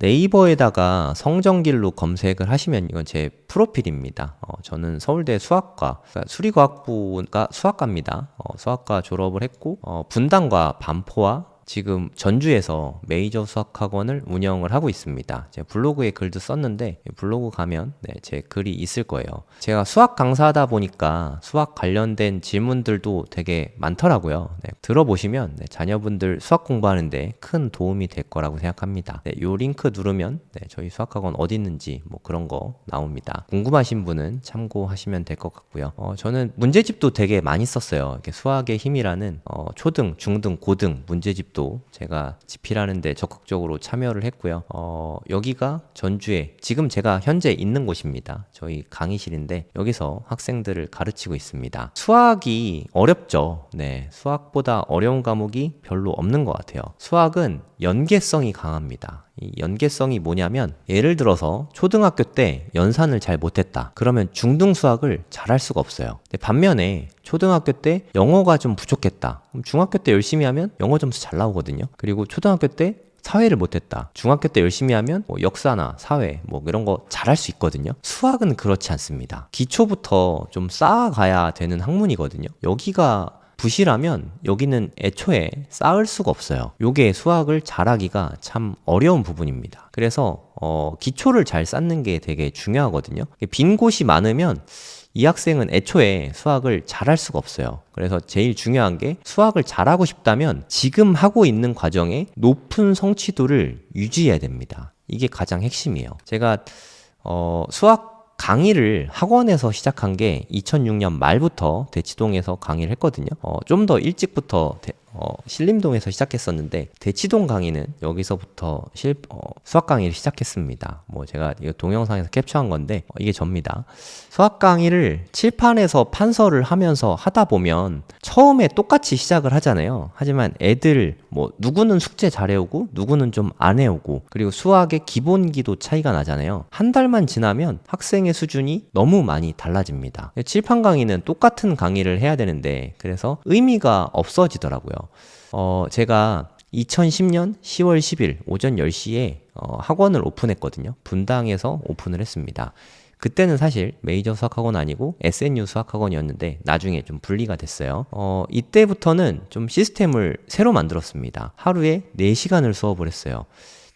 네이버에다가 성정길로 검색을 하시면 이건 제 프로필입니다. 저는 서울대 수학과, 그러니까 수리과학부가 수학과입니다. 수학과 졸업을 했고, 분당과 반포와 지금 전주에서 메이저 수학학원을 운영을 하고 있습니다. 제가 블로그에 글도 썼는데 블로그 가면 제 글이 있을 거예요. 제가 수학 강사하다 보니까 수학 관련된 질문들도 되게 많더라고요. 들어보시면 자녀분들 수학 공부하는데 큰 도움이 될 거라고 생각합니다. 이 링크 누르면 저희 수학학원 어디 있는지 뭐 그런 거 나옵니다. 궁금하신 분은 참고하시면 될 것 같고요. 저는 문제집도 되게 많이 썼어요. 이렇게 수학의 힘이라는 초등, 중등, 고등 문제집도 제가 집필하는데 적극적으로 참여를 했고요. 여기가 전주에 지금 제가 현재 있는 곳입니다. 저희 강의실인데 여기서 학생들을 가르치고 있습니다. 수학이 어렵죠. 수학보다 어려운 과목이 별로 없는 것 같아요. 수학은 연계성이 강합니다. 이 연계성이 뭐냐면 예를 들어서 초등학교 때 연산을 잘 못했다. 그러면 중등 수학을 잘할 수가 없어요. 근데 반면에 초등학교 때 영어가 좀 부족했다. 그럼 중학교 때 열심히 하면 영어 점수 잘 나오거든요. 그리고 초등학교 때 사회를 못했다. 중학교 때 열심히 하면 뭐 역사나 사회 뭐 이런 거 잘할 수 있거든요. 수학은 그렇지 않습니다. 기초부터 좀 쌓아가야 되는 학문이거든요. 여기가 부실하면 여기는 애초에 쌓을 수가 없어요. 요게 수학을 잘하기가 참 어려운 부분입니다. 그래서 기초를 잘 쌓는 게 되게 중요하거든요. 빈 곳이 많으면 이 학생은 애초에 수학을 잘할 수가 없어요. 그래서 제일 중요한 게 수학을 잘하고 싶다면 지금 하고 있는 과정에 높은 성취도를 유지해야 됩니다. 이게 가장 핵심이에요. 제가 수학 강의를 학원에서 시작한 게 2006년 말부터 대치동에서 강의를 했거든요. 좀 더 일찍부터 신림동에서 시작했었는데 대치동 강의는 여기서부터 수학 강의를 시작했습니다. 뭐 제가 이거 동영상에서 캡처한 건데 이게 접니다. 수학 강의를 칠판에서 판서를 하면서 하다 보면 처음에 똑같이 시작을 하잖아요. 하지만 애들 뭐 누구는 숙제 잘 해오고 누구는 좀 안 해오고 그리고 수학의 기본기도 차이가 나잖아요. 한 달만 지나면 학생의 수준이 너무 많이 달라집니다. 칠판 강의는 똑같은 강의를 해야 되는데 그래서 의미가 없어지더라고요. 제가 2010년 10월 10일 오전 10시에 학원을 오픈했거든요. 분당에서 오픈을 했습니다. 그때는 사실 메이저 수학학원 아니고 SNU 수학학원이었는데 나중에 좀 분리가 됐어요. 이때부터는 좀 시스템을 새로 만들었습니다. 하루에 4시간을 수업을 했어요.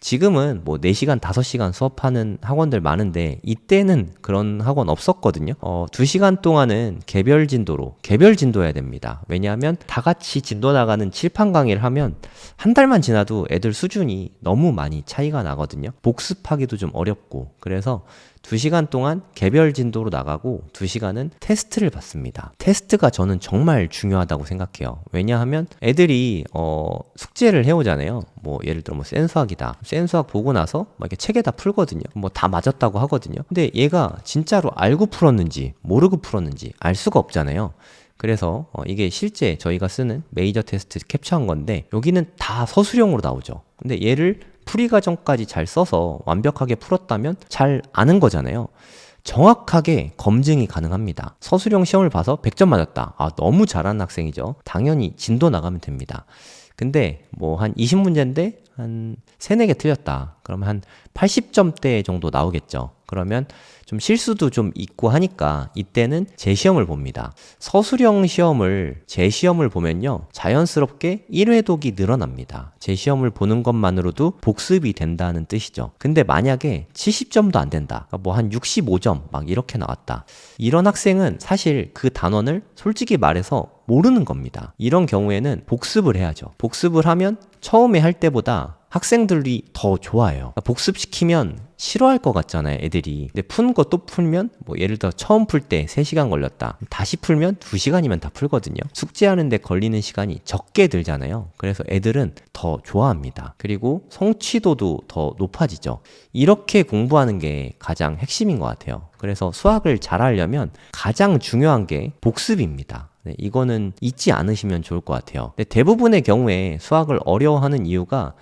지금은 뭐 4시간, 5시간 수업하는 학원들 많은데 이때는 그런 학원 없었거든요. 2시간 동안은 개별 진도해야 됩니다. 왜냐하면 다 같이 진도 나가는 칠판 강의를 하면 한 달만 지나도 애들 수준이 너무 많이 차이가 나거든요. 복습하기도 좀 어렵고 그래서 2시간 동안 개별 진도로 나가고 2시간은 테스트를 받습니다. 테스트가 저는 정말 중요하다고 생각해요. 왜냐하면 애들이 숙제를 해오잖아요. 뭐 예를 들어 뭐 센수학이다. 센수학 보고 나서 막 이렇게 책에다 풀거든요. 뭐 다 맞았다고 하거든요. 근데 얘가 진짜로 알고 풀었는지 모르고 풀었는지 알 수가 없잖아요. 그래서 이게 실제 저희가 쓰는 메이저 테스트 캡처한 건데 여기는 다 서술형으로 나오죠. 근데 얘를 풀이 과정까지 잘 써서 완벽하게 풀었다면 잘 아는 거잖아요. 정확하게 검증이 가능합니다. 서술형 시험을 봐서 100점 맞았다. 너무 잘하는 학생이죠. 당연히 진도 나가면 됩니다. 근데 뭐 한 20문제인데 한 3, 4개 틀렸다. 그러면 한 80점대 정도 나오겠죠. 그러면 좀 실수도 좀 있고 하니까 이때는 재시험을 봅니다. 서술형 시험을 재시험을 보면요. 자연스럽게 1회독이 늘어납니다. 재시험을 보는 것만으로도 복습이 된다는 뜻이죠. 근데 만약에 70점도 안 된다. 뭐 한 65점 막 이렇게 나왔다. 이런 학생은 사실 그 단원을 솔직히 말해서 모르는 겁니다. 이런 경우에는 복습을 해야죠. 복습을 하면 처음에 할 때보다 학생들이 더 좋아해요. 복습시키면 싫어할 것 같잖아요, 애들이. 근데 푸는 거 또 풀면 뭐 예를 들어 처음 풀 때 3시간 걸렸다. 다시 풀면 2시간이면 다 풀거든요. 숙제하는데 걸리는 시간이 적게 들잖아요. 그래서 애들은 더 좋아합니다. 그리고 성취도도 더 높아지죠. 이렇게 공부하는 게 가장 핵심인 것 같아요. 그래서 수학을 잘하려면 가장 중요한 게 복습입니다. 이거는 잊지 않으시면 좋을 것 같아요. 근데 대부분의 경우에 수학을 어려워하는 이유가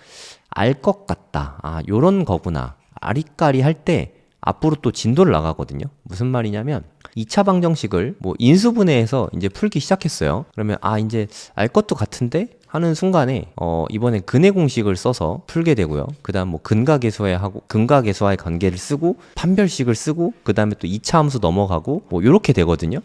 알 것 같다. 요런 거구나. 아리까리 할 때 앞으로 또 진도를 나가거든요. 무슨 말이냐면 2차 방정식을 뭐 인수분해해서 이제 풀기 시작했어요. 그러면 이제 알 것도 같은데 하는 순간에 이번엔 근해 공식을 써서 풀게 되고요. 그다음 뭐 근과계수와의 관계를 쓰고 판별식을 쓰고 그다음에 또 2차 함수 넘어가고 뭐 이렇게 되거든요.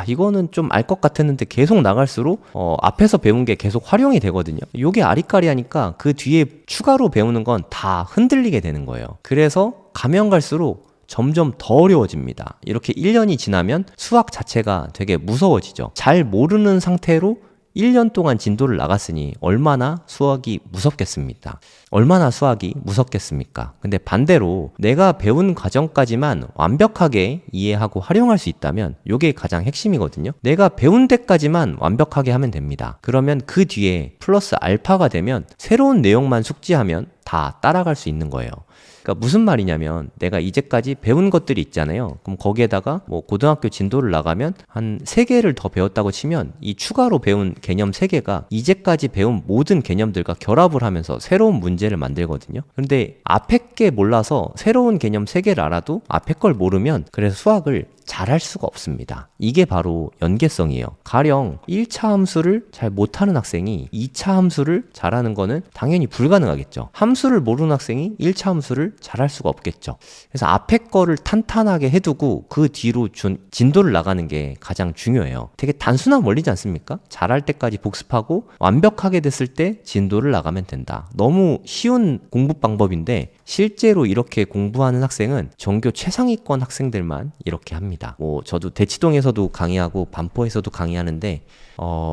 이거는 좀 알 것 같았는데 계속 나갈수록 앞에서 배운 게 계속 활용이 되거든요. 요게 아리까리하니까 그 뒤에 추가로 배우는 건 다 흔들리게 되는 거예요. 그래서 가면 갈수록 점점 더 어려워집니다. 이렇게 1년이 지나면 수학 자체가 되게 무서워지죠. 잘 모르는 상태로 1년 동안 진도를 나갔으니 얼마나 수학이 무섭겠습니까? 근데 반대로 내가 배운 과정까지만 완벽하게 이해하고 활용할 수 있다면 이게 가장 핵심이거든요. 내가 배운 데까지만 완벽하게 하면 됩니다. 그러면 그 뒤에 플러스 알파가 되면 새로운 내용만 숙지하면 다 따라갈 수 있는 거예요. 그러니까 무슨 말이냐면 내가 이제까지 배운 것들이 있잖아요. 그럼 거기에다가 뭐 고등학교 진도를 나가면 한 3개를 더 배웠다고 치면 이 추가로 배운 개념 3개가 이제까지 배운 모든 개념들과 결합을 하면서 새로운 문제를 만들거든요. 그런데 앞에 게 몰라서 새로운 개념 3개를 알아도 앞에 걸 모르면 그래서 수학을 잘할 수가 없습니다. 이게 바로 연계성이에요. 가령 1차 함수를 잘 못하는 학생이 2차 함수를 잘하는 거는 당연히 불가능하겠죠. 함수를 모르는 학생이 1차 함수를 잘할 수가 없겠죠. 그래서 앞에 거를 탄탄하게 해두고 그 뒤로 진도를 나가는 게 가장 중요해요. 되게 단순한 원리지 않습니까? 잘할 때까지 복습하고 완벽하게 됐을 때 진도를 나가면 된다. 너무 쉬운 공부 방법인데 실제로 이렇게 공부하는 학생은 전교 최상위권 학생들만 이렇게 합니다. 저도 대치동에서도 강의하고 반포에서도 강의하는데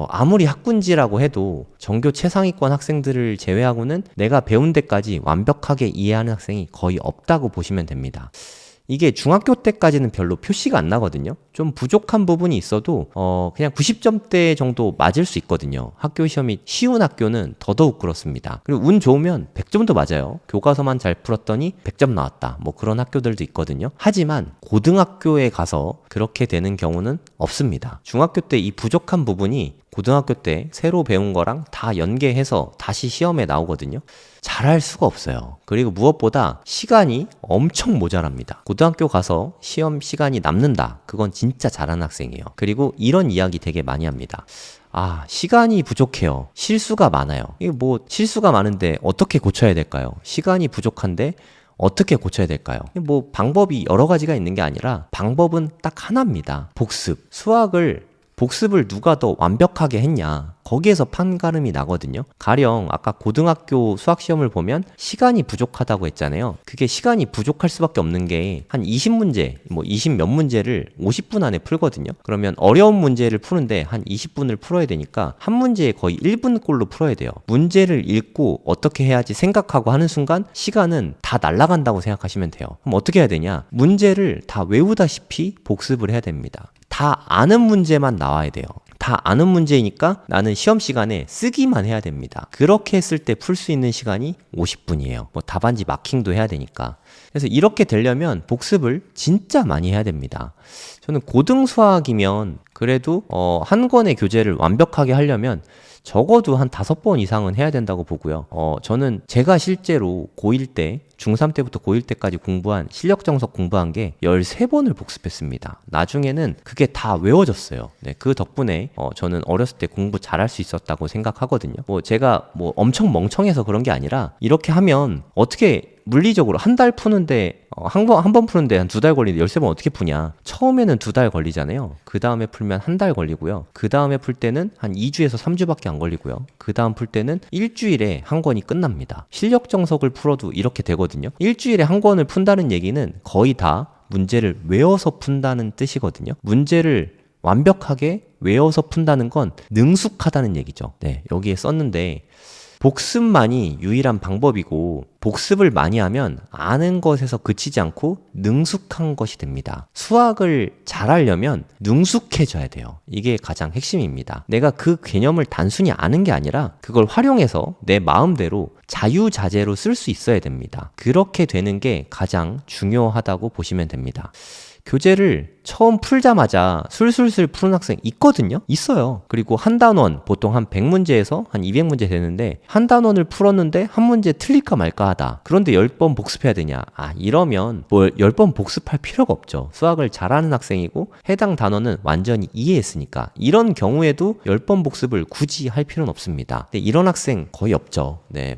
아무리 학군지라고 해도 전교 최상위권 학생들을 제외하고는 내가 배운 데까지 완벽하게 이해하는 학생이 거의 없다고 보시면 됩니다. 이게 중학교 때까지는 별로 표시가 안 나거든요. 좀 부족한 부분이 있어도 그냥 90점대 정도 맞을 수 있거든요. 학교 시험이 쉬운 학교는 더더욱 그렇습니다. 그리고 운 좋으면 100점도 맞아요. 교과서만 잘 풀었더니 100점 나왔다. 뭐 그런 학교들도 있거든요. 하지만 고등학교에 가서 그렇게 되는 경우는 없습니다. 중학교 때 이 부족한 부분이 고등학교 때 새로 배운 거랑 다 연계해서 다시 시험에 나오거든요. 잘할 수가 없어요. 그리고 무엇보다 시간이 엄청 모자랍니다. 고등학교 가서 시험 시간이 남는다. 그건 진짜 잘하는 학생이에요. 그리고 이런 이야기 되게 많이 합니다. 시간이 부족해요. 실수가 많아요. 이게 뭐 실수가 많은데 어떻게 고쳐야 될까요? 시간이 부족한데 어떻게 고쳐야 될까요? 뭐 방법이 여러 가지가 있는 게 아니라 방법은 딱 하나입니다. 복습을 누가 더 완벽하게 했냐, 거기에서 판가름이 나거든요. 가령 아까 고등학교 수학시험을 보면 시간이 부족하다고 했잖아요. 그게 시간이 부족할 수밖에 없는 게 한 20문제, 20 몇 문제를 50분 안에 풀거든요. 그러면 어려운 문제를 푸는데 한 20분을 풀어야 되니까 한 문제에 거의 1분꼴로 풀어야 돼요. 문제를 읽고 어떻게 해야지 생각하고 하는 순간 시간은 다 날아간다고 생각하시면 돼요. 그럼 어떻게 해야 되냐? 문제를 다 외우다시피 복습을 해야 됩니다. 다 아는 문제만 나와야 돼요. 다 아는 문제이니까 나는 시험 시간에 쓰기만 해야 됩니다. 그렇게 했을 때 풀 수 있는 시간이 50분이에요. 답안지 마킹도 해야 되니까. 그래서 이렇게 되려면 복습을 진짜 많이 해야 됩니다. 저는 고등 수학이면 그래도 한 권의 교재를 완벽하게 하려면 적어도 한 5번 이상은 해야 된다고 보고요. 저는 제가 실제로 고1 때, 중3 때부터 고1 때까지 공부한 실력 정석 공부한 게 13번을 복습했습니다. 나중에는 그게 다 외워졌어요. 네, 그 덕분에 저는 어렸을 때 공부 잘할 수 있었다고 생각하거든요. 제가 엄청 멍청해서 그런 게 아니라 이렇게 하면 어떻게 물리적으로 한 달 푸는데 한 번 푸는데 한 2달 걸리는데 13번 어떻게 푸냐. 처음에는 2달 걸리잖아요. 그 다음에 풀면 한 달 걸리고요. 그 다음에 풀 때는 한 2주에서 3주밖에 안 걸리고요. 그 다음 풀 때는 일주일에 한 권이 끝납니다. 실력 정석을 풀어도 이렇게 되거든요. 일주일에 한 권을 푼다는 얘기는 거의 다 문제를 외워서 푼다는 뜻이거든요. 문제를 완벽하게 외워서 푼다는 건 능숙하다는 얘기죠. 네, 여기에 썼는데 복습만이 유일한 방법이고 복습을 많이 하면 아는 것에서 그치지 않고 능숙한 것이 됩니다. 수학을 잘하려면 능숙해져야 돼요. 이게 가장 핵심입니다. 내가 그 개념을 단순히 아는 게 아니라 그걸 활용해서 내 마음대로 자유자재로 쓸 수 있어야 됩니다. 그렇게 되는 게 가장 중요하다고 보시면 됩니다. 교재를 처음 풀자마자 술술술 푸는 학생 있거든요? 있어요. 그리고 한 단원 보통 한 100문제에서 한 200문제 되는데 한 단원을 풀었는데 한 문제 틀릴까 말까 하다. 그런데 10번 복습해야 되냐? 이러면 뭐 10번 복습할 필요가 없죠. 수학을 잘하는 학생이고 해당 단원은 완전히 이해했으니까. 이런 경우에도 10번 복습을 굳이 할 필요는 없습니다. 근데 이런 학생 거의 없죠. 네,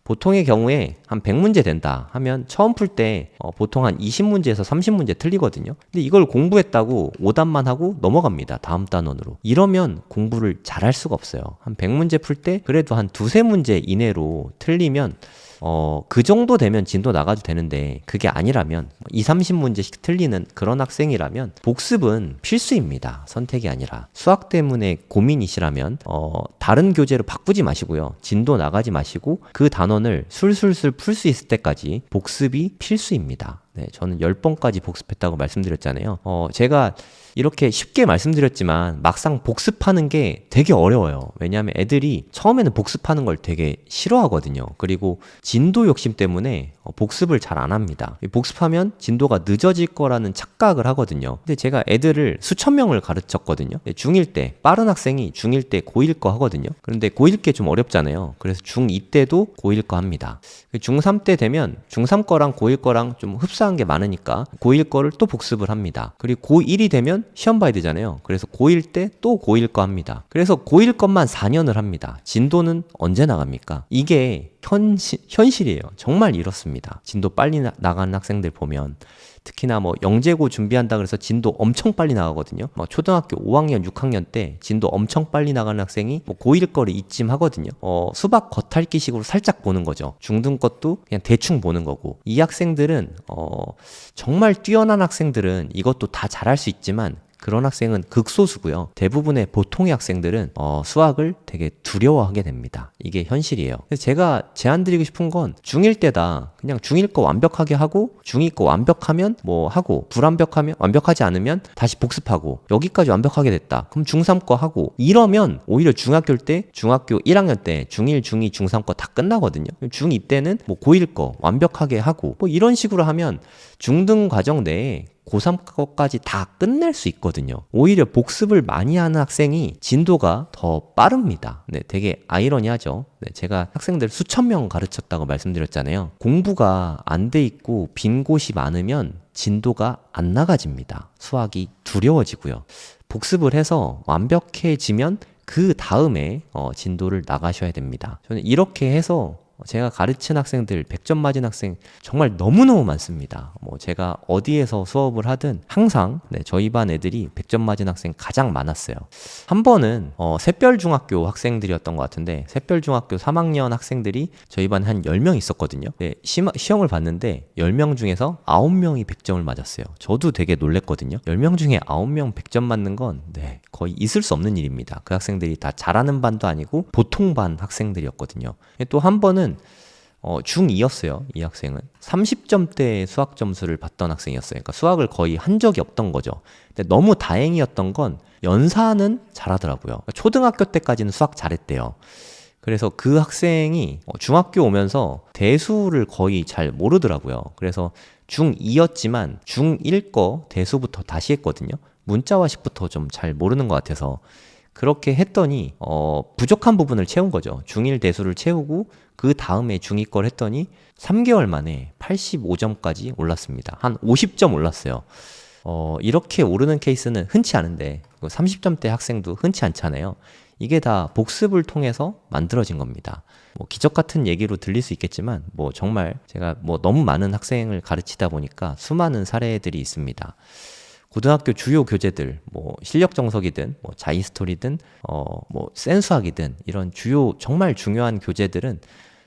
보통의 경우에 한 100문제 된다 하면 처음 풀 때 보통 한 20문제에서 30문제 틀리거든요. 근데 이걸 공부했다고 오답만 하고 넘어갑니다. 다음 단원으로. 이러면 공부를 잘할 수가 없어요. 한 100문제 풀 때 그래도 한 두세 문제 이내로 틀리면 그 정도 되면 진도 나가도 되는데 그게 아니라면 2, 30문제씩 틀리는 그런 학생이라면 복습은 필수입니다. 선택이 아니라. 수학 때문에 고민이시라면 다른 교재로 바꾸지 마시고요. 진도 나가지 마시고 그 단원을 술술술 풀 수 있을 때까지 복습이 필수입니다. 네, 저는 10번까지 복습했다고 말씀드렸잖아요. 제가 이렇게 쉽게 말씀드렸지만 막상 복습하는 게 되게 어려워요. 왜냐하면 애들이 처음에는 복습하는 걸 되게 싫어하거든요. 그리고 진도 욕심 때문에 복습을 잘 안 합니다. 복습하면 진도가 늦어질 거라는 착각을 하거든요. 근데 제가 애들을 수천 명을 가르쳤거든요. 중1 때 빠른 학생이 중1 때 고1 거 하거든요. 그런데 고1 게 좀 어렵잖아요. 그래서 중2 때도 고1 거 합니다. 중3 때 되면 중3 거랑 고1 거랑 좀 흡사한 게 많으니까 고1 거를 또 복습을 합니다. 그리고 고1이 되면 시험 봐야 되잖아요. 그래서 고1 때 또 고1 거 합니다. 그래서 고1 것만 4년을 합니다. 진도는 언제 나갑니까? 이게 현실이에요. 정말 이렇습니다. 진도 빨리 나가는 학생들 보면 특히나 영재고 준비한다 그래서 진도 엄청 빨리 나가거든요. 초등학교 5학년, 6학년 때 진도 엄청 빨리 나가는 학생이 고1 거를 이쯤 하거든요. 수박 겉핥기식으로 살짝 보는 거죠. 중등 것도 그냥 대충 보는 거고. 이 학생들은 정말 뛰어난 학생들은 이것도 다 잘할 수 있지만 그런 학생은 극소수고요. 대부분의 보통의 학생들은 수학을 되게 두려워하게 됩니다. 이게 현실이에요. 그래서 제가 제안드리고 싶은 건 중1 때다. 그냥 중1 거 완벽하게 하고 중2 거 완벽하면 하고 불완벽하면 완벽하지 않으면 다시 복습하고 여기까지 완벽하게 됐다. 그럼 중3 거 하고 이러면 오히려 중학교 1학년 때 중1, 중2, 중3 거 다 끝나거든요. 중2 때는 고1 거 완벽하게 하고 이런 식으로 하면 중등 과정 내에 고3 거까지 다 끝낼 수 있거든요. 오히려 복습을 많이 하는 학생이 진도가 더 빠릅니다. 네, 되게 아이러니하죠. 네, 제가 학생들 수천 명 가르쳤다고 말씀드렸잖아요. 공부가 안 돼 있고 빈 곳이 많으면 진도가 안 나가집니다. 수학이 두려워지고요. 복습을 해서 완벽해지면 그 다음에 진도를 나가셔야 됩니다. 저는 이렇게 해서 제가 가르친 학생들 100점 맞은 학생 정말 너무너무 많습니다. 제가 어디에서 수업을 하든 항상 저희 반 애들이 100점 맞은 학생 가장 많았어요. 한 번은 샛별중학교 학생들이었던 것 같은데 샛별중학교 3학년 학생들이 저희 반에 한 10명 있었거든요. 네, 시험을 봤는데 10명 중에서 9명이 100점을 맞았어요. 저도 되게 놀랬거든요. 10명 중에 9명 100점 맞는 건 거의 있을 수 없는 일입니다. 그 학생들이 다 잘하는 반도 아니고 보통 반 학생들이었거든요. 또 한 번은 중2였어요. 이 학생은 30점대 수학 점수를 받던 학생이었어요. 그러니까 수학을 거의 한 적이 없던 거죠. 근데 너무 다행이었던 건 연사는 잘하더라고요. 그러니까 초등학교 때까지는 수학 잘했대요. 그래서 그 학생이 중학교 오면서 대수를 거의 잘 모르더라고요. 그래서 중2였지만 중1 거 대수부터 다시 했거든요. 문자화식부터 좀 잘 모르는 것 같아서 그렇게 했더니 부족한 부분을 채운 거죠. 중1 대수를 채우고 그 다음에 중2 걸 했더니 3개월 만에 85점까지 올랐습니다. 한 50점 올랐어요. 이렇게 오르는 케이스는 흔치 않은데 30점대 학생도 흔치 않잖아요. 이게 다 복습을 통해서 만들어진 겁니다. 기적 같은 얘기로 들릴 수 있겠지만 정말 제가 너무 많은 학생을 가르치다 보니까 수많은 사례들이 있습니다. 고등학교 주요 교재들, 실력 정석이든, 자이스토리든, 센수학이든, 이런 주요, 정말 중요한 교재들은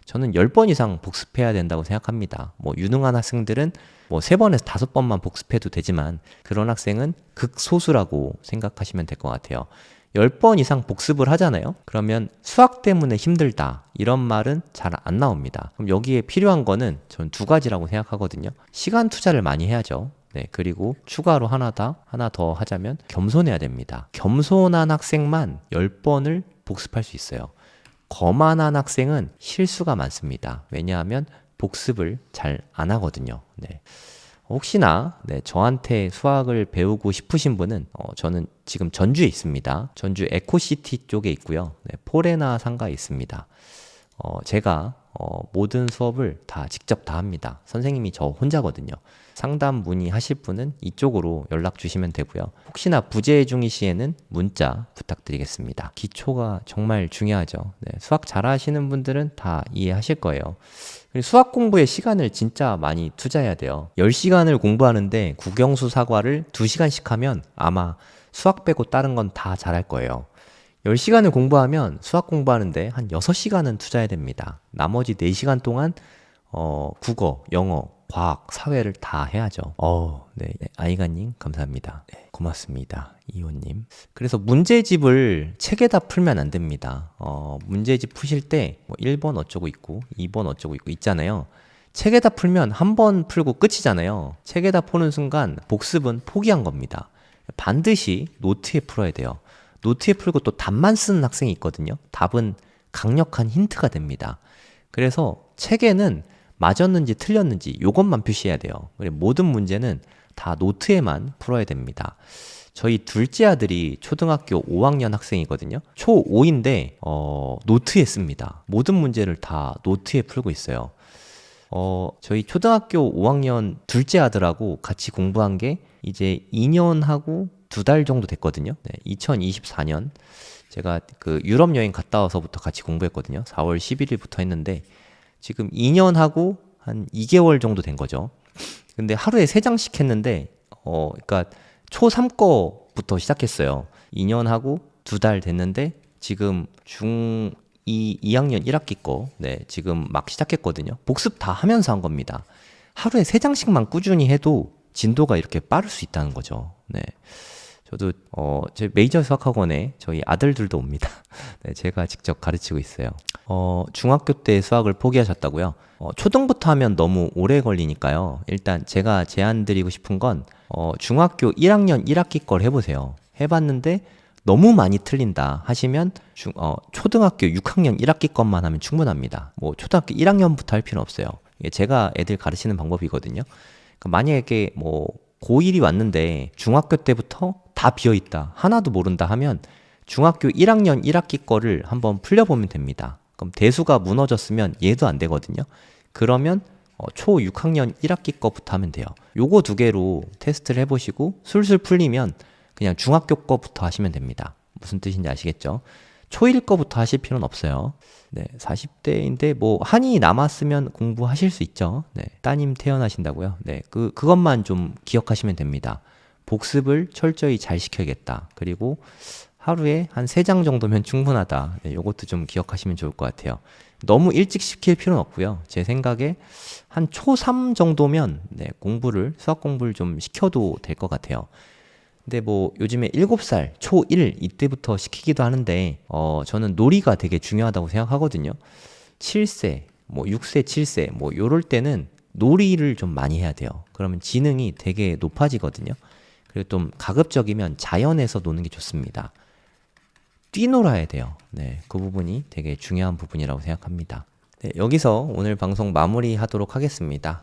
저는 10번 이상 복습해야 된다고 생각합니다. 유능한 학생들은 3번에서 5번만 복습해도 되지만, 그런 학생은 극소수라고 생각하시면 될 것 같아요. 10번 이상 복습을 하잖아요? 그러면 수학 때문에 힘들다. 이런 말은 잘 안 나옵니다. 그럼 여기에 필요한 거는 전 2가지라고 생각하거든요. 시간 투자를 많이 해야죠. 네, 그리고 추가로 하나 더 하자면 겸손해야 됩니다. 겸손한 학생만 10번을 복습할 수 있어요. 거만한 학생은 실수가 많습니다. 왜냐하면 복습을 잘 안 하거든요. 네. 혹시나 네, 저한테 수학을 배우고 싶으신 분은 저는 지금 전주에 있습니다. 전주 에코시티 쪽에 있고요. 네, 포레나 상가에 있습니다. 제가 모든 수업을 다 직접 다 합니다. 선생님이 저 혼자거든요. 상담 문의하실 분은 이쪽으로 연락 주시면 되고요. 혹시나 부재 중이 시에는 문자 부탁드리겠습니다. 기초가 정말 중요하죠. 네, 수학 잘하시는 분들은 다 이해하실 거예요. 수학 공부에 시간을 진짜 많이 투자해야 돼요. 10시간을 공부하는데 국영수 사과를 2시간씩 하면 아마 수학 빼고 다른 건 다 잘할 거예요. 10시간을 공부하면 수학 공부하는데 한 6시간은 투자해야 됩니다. 나머지 4시간 동안 국어, 영어, 과학, 사회를 다 해야죠. 네. 아이가님 감사합니다. 네, 고맙습니다. 이호님. 그래서 문제집을 책에다 풀면 안 됩니다. 문제집 푸실 때 1번 어쩌고 있고 2번 어쩌고 있고 있잖아요. 책에다 풀면 한 번 풀고 끝이잖아요. 책에다 푸는 순간 복습은 포기한 겁니다. 반드시 노트에 풀어야 돼요. 노트에 풀고 또 답만 쓰는 학생이 있거든요. 답은 강력한 힌트가 됩니다. 그래서 책에는 맞았는지 틀렸는지 이것만 표시해야 돼요. 모든 문제는 다 노트에만 풀어야 됩니다. 저희 둘째 아들이 초등학교 5학년 학생이거든요. 초5인데 노트에 씁니다. 모든 문제를 다 노트에 풀고 있어요. 저희 초등학교 5학년 둘째 아들하고 같이 공부한 게 이제 2년 하고 2달 정도 됐거든요. 네, 2024년 제가 그 유럽 여행 갔다 와서부터 같이 공부했거든요. 4월 11일부터 했는데 지금 2년 하고 한 2개월 정도 된 거죠. 근데 하루에 3장씩 했는데 그러니까 초3 거부터 시작했어요. 2년 하고 2달 됐는데 지금 중2 2학년 1학기 거 네, 지금 막 시작했거든요. 복습 다 하면서 한 겁니다. 하루에 3장씩만 꾸준히 해도 진도가 이렇게 빠를 수 있다는 거죠. 네. 저도 제 메이저 수학학원에 저희 아들들도 옵니다. 네, 제가 직접 가르치고 있어요. 중학교 때 수학을 포기하셨다고요? 초등부터 하면 너무 오래 걸리니까요. 일단 제가 제안 드리고 싶은 건 중학교 1학년 1학기 걸 해보세요. 해봤는데 너무 많이 틀린다 하시면 초등학교 6학년 1학기 것만 하면 충분합니다. 뭐 초등학교 1학년부터 할 필요는 없어요. 이게 제가 애들 가르치는 방법이거든요. 그러니까 만약에 뭐 고1이 왔는데 중학교 때부터 다 비어있다, 하나도 모른다 하면 중학교 1학년 1학기 거를 한번 풀려보면 됩니다. 그럼 대수가 무너졌으면 얘도 안 되거든요. 그러면 초 6학년 1학기 거부터 하면 돼요. 요거 2개로 테스트를 해보시고 술술 풀리면 그냥 중학교 거부터 하시면 됩니다. 무슨 뜻인지 아시겠죠? 초1 거부터 하실 필요는 없어요. 네, 40대인데 뭐 한이 남았으면 공부하실 수 있죠. 네, 따님 태어나신다고요? 네, 그것만 좀 기억하시면 됩니다. 복습을 철저히 잘 시켜야겠다. 그리고 하루에 한 3장 정도면 충분하다. 네, 요것도 좀 기억하시면 좋을 것 같아요. 너무 일찍 시킬 필요는 없고요. 제 생각에 한 초3 정도면 네, 수학 공부를 좀 시켜도 될 것 같아요. 근데 뭐 요즘에 7살, 초1 이때부터 시키기도 하는데 저는 놀이가 되게 중요하다고 생각하거든요. 7세, 뭐 6세, 7세 뭐 요럴 때는 놀이를 좀 많이 해야 돼요. 그러면 지능이 되게 높아지거든요. 그리고 좀 가급적이면 자연에서 노는 게 좋습니다. 뛰놀아야 돼요. 네, 그 부분이 되게 중요한 부분이라고 생각합니다. 네, 여기서 오늘 방송 마무리하도록 하겠습니다.